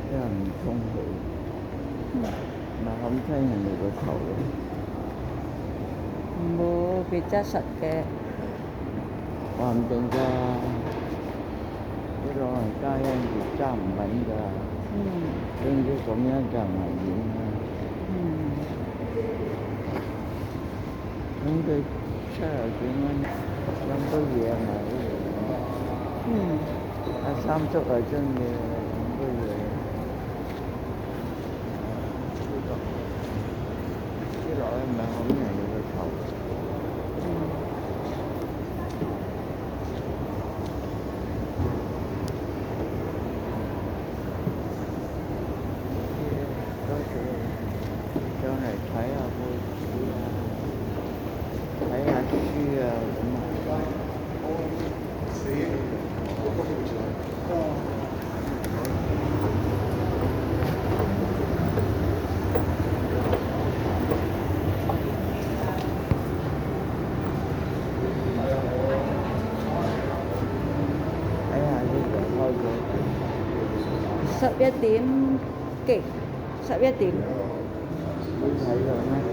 真係唔通氣，咪冚親人哋個頭咯。冇佢揸實嘅，話唔定㗎，啲老人家有陣時揸唔穩㗎，總之咁樣就危險啦。咁佢70幾蚊飲杯嘢咪好嘢。阿三叔又中意飲杯嘢，啲落去咪冚人哋個頭。多謝上嚟睇下報紙啊，睇下書啊咁啊。睇下呢度開咗11點幾，11點。會睇到咩？